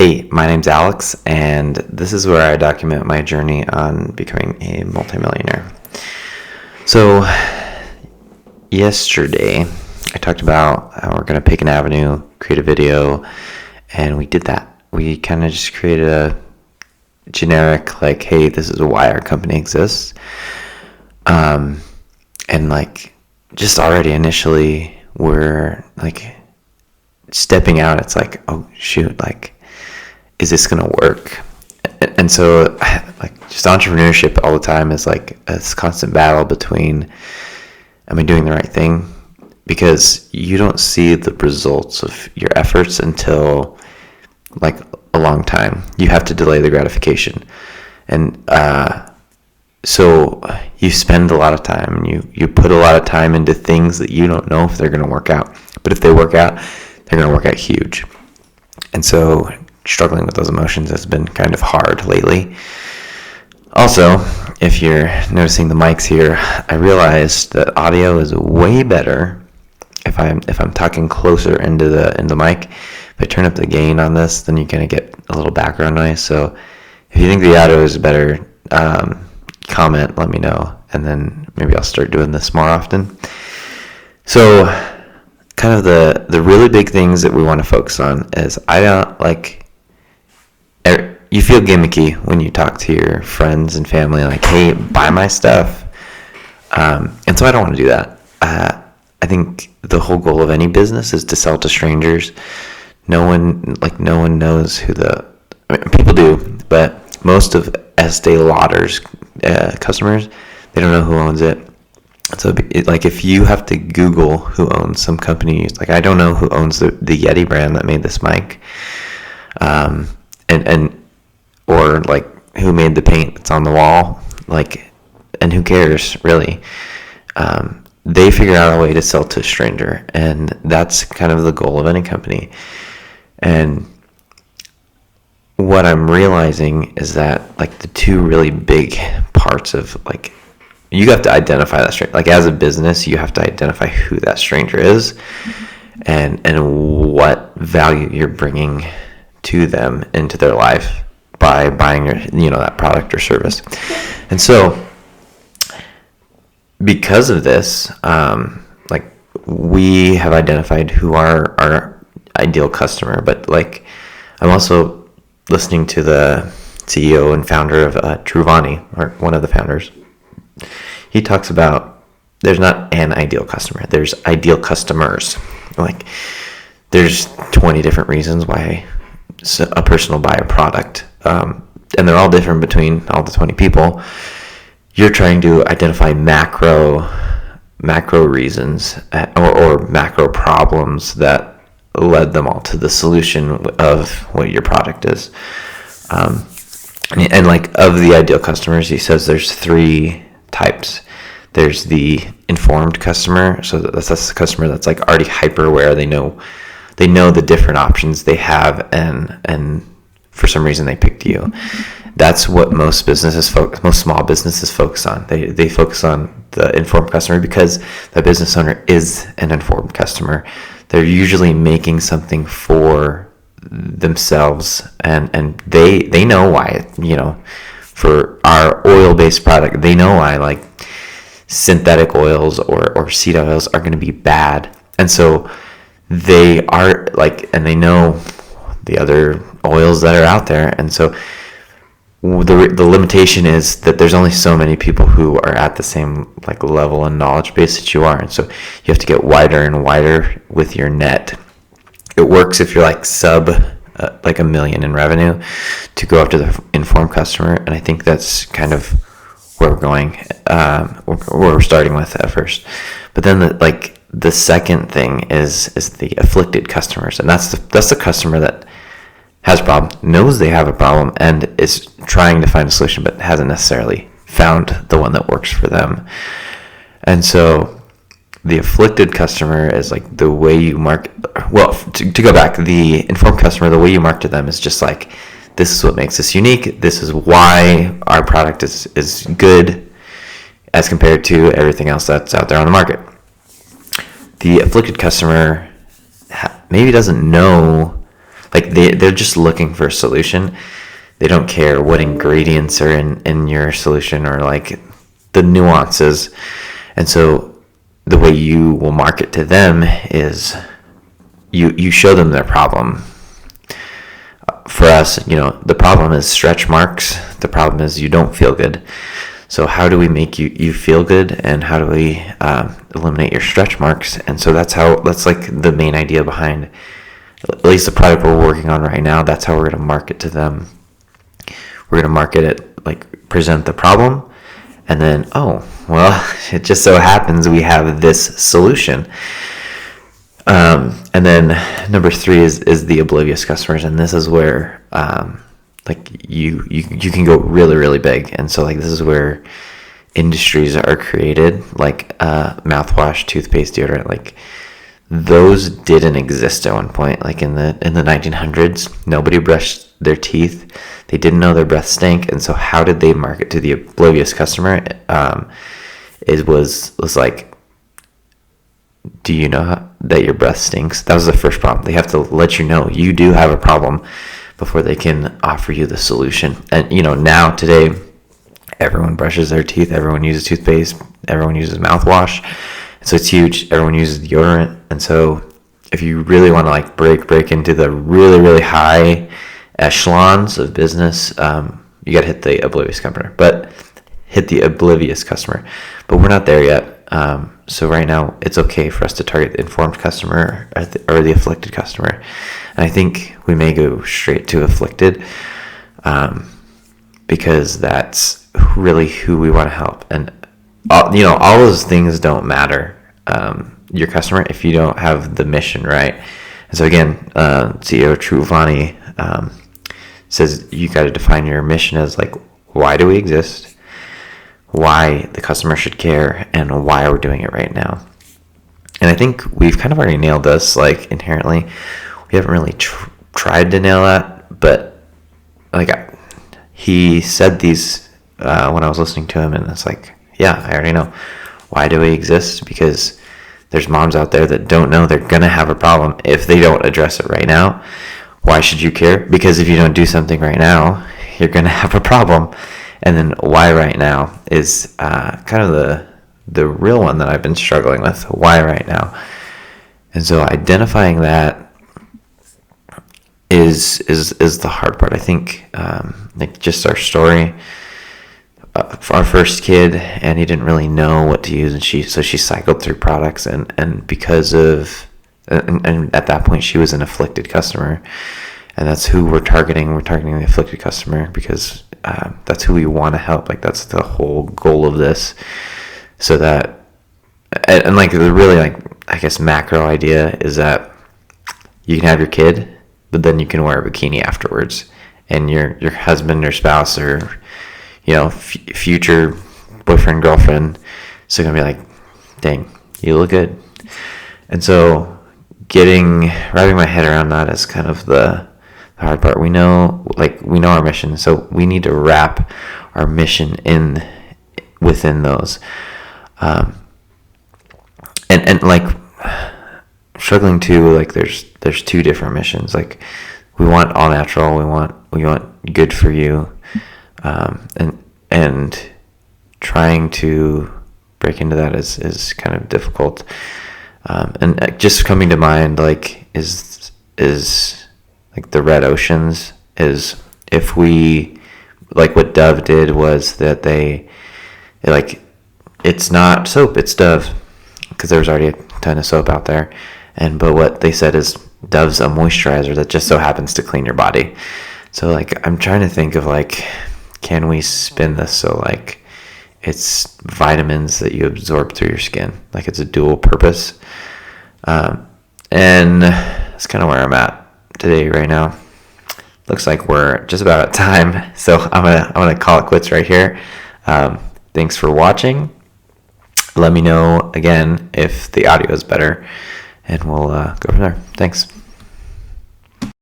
Hey, my name's Alex, and this is where I document my journey on becoming a multimillionaire. So, yesterday, I talked about how we're going to pick an avenue, create a video, and we did that. We kind of just created a generic, like, hey, this is why our company exists. And, like, just already initially, we're, like, stepping out. It's like, oh, shoot, like, is this going to work? And so, like, just entrepreneurship all the time is like a constant battle between, am I doing the right thing? Because you don't see the results of your efforts until like a long time. You have to delay the gratification. And so you spend a lot of time and you put a lot of time into things that you don't know if they're going to work out. But if they work out, they're going to work out huge. And so struggling with those emotions has been kind of hard lately. Also, if you're noticing the mics here, I realized that audio is way better if I'm talking closer into the mic. If I turn up the gain on this, then you're gonna get a little background noise. So if you think the audio is better, comment, let me know, and then maybe I'll start doing this more often. So kind of the really big things that we want to focus on is you feel gimmicky when you talk to your friends and family, like, hey, buy my stuff. And so I don't want to do that. I think the whole goal of any business is to sell to strangers. No one knows who people do, but most of Estee Lauder's customers, they don't know who owns it. So, like, if you have to Google who owns some company, like, I don't know who owns the Yeti brand that made this mic, or like who made the paint that's on the wall, like, and who cares really? They figure out a way to sell to a stranger, and that's kind of the goal of any company. And what I'm realizing is that, like, the two really big parts of, like, you have to identify that stranger. Like, as a business, you have to identify who that stranger is, and what value you're bringing to them into their life by buying that product or service. And so, because of this, like, we have identified who our ideal customer. But, like, I'm also listening to the CEO and founder of Truvani, or one of the founders. He talks about there's not an ideal customer. There's ideal customers. Like, there's 20 different reasons why a person will buy a product. And they're all different between all the 20 people. You're trying to identify macro reasons or macro problems that led them all to the solution of what your product is. And like, of the ideal customers, he says there's 3 types. There's the informed customer. So that's the customer that's, like, already hyper aware. They know the different options they have, and for some reason they picked you. That's what most small businesses focus on. They focus on the informed customer because the business owner is an informed customer. They're usually making something for themselves, and they know why. For our oil-based product, they know why, like, synthetic oils or seed oils are going to be bad, and so they are, like, and they know the other oils that are out there. And so the limitation is that there's only so many people who are at the same, like, level and knowledge base that you are. And so you have to get wider and wider with your net. It works if you're, like, sub like $1 million in revenue to go after the informed customer. And I think that's kind of where we're going, where we're starting with at first. But then the second thing is the afflicted customers, and that's the customer that has a problem, knows they have a problem, and is trying to find a solution, but hasn't necessarily found the one that works for them. And so the afflicted customer is, like, the way you market. Well, to go back, the informed customer, the way you market to them is just like, this is what makes us unique. This is why our product is good as compared to everything else that's out there on the market. The afflicted customer maybe doesn't know Like they're just looking for a solution. They don't care what ingredients are in your solution or like the nuances. And so the way you will market to them is you show them their problem. For us, the problem is stretch marks. The problem is you don't feel good. So how do we make you feel good, and how do we eliminate your stretch marks? And so that's like the main idea behind at least the product we're working on right now. That's how we're going to market to them. We're going to market it, like present the problem, and then, oh, well, it just so happens we have this solution. And then number 3 is the oblivious customers, and this is where like you can go really, really big. And so like this is where industries are created, like mouthwash, toothpaste, deodorant. Like those didn't exist at one point. Like in the 1900s, nobody brushed their teeth. They didn't know their breath stank. And so how did they market to the oblivious customer? It was like, do you know that your breath stinks? That was the first problem. They have to let you know you do have a problem before they can offer you the solution. And now today, everyone brushes their teeth, everyone uses toothpaste, everyone uses mouthwash. So it's huge. Everyone uses deodorant. And so if you really want to like break into the really, really high echelons of business, you got to hit the oblivious customer. But we're not there yet. So right now, it's okay for us to target the informed customer or the afflicted customer. And I think we may go straight to afflicted because that's really who we want to help. And all those things don't matter, your customer, if you don't have the mission right. And so again, CEO Truvani says you got to define your mission as like, why do we exist? Why the customer should care, and why we're doing it right now. And I think we've kind of already nailed this, like inherently. We haven't really tried to nail that, but like he said these when I was listening to him, and it's like, yeah, I already know. Why do we exist? Because there's moms out there that don't know they're going to have a problem if they don't address it right now. Why should you care? Because if you don't do something right now, you're going to have a problem. And then why right now is kind of the real one that I've been struggling with. Why right now? And so identifying that is the hard part. I think like just our story, for our first kid, and he didn't really know what to use, and she cycled through products, and because of and at that point she was an afflicted customer, and that's who we're targeting. We're targeting the afflicted customer because that's who we want to help. Like that's the whole goal of this. So that, and like the really like I guess macro idea is that you can have your kid, but then you can wear a bikini afterwards, and your husband or spouse or future boyfriend, girlfriend, so gonna be like, dang, you look good. And so wrapping my head around that is kind of the hard part. We know our mission, so we need to wrap our mission within those. And like struggling to like there's 2 different missions. Like we want all natural, we want good for you, and trying to break into that is kind of difficult. And just coming to mind like is like the red oceans is, if we like what Dove did was that it's not soap, it's Dove, because there was already a ton of soap out there. But what they said is Dove's a moisturizer that just so happens to clean your body. So like I'm trying to think of like, can we spin this so like it's vitamins that you absorb through your skin, like it's a dual purpose. And that's kind of where I'm at today right now. Looks like we're just about at time, so I'm gonna call it quits right here. Thanks for watching. Let me know again if the audio is better, and we'll go from there. Thanks.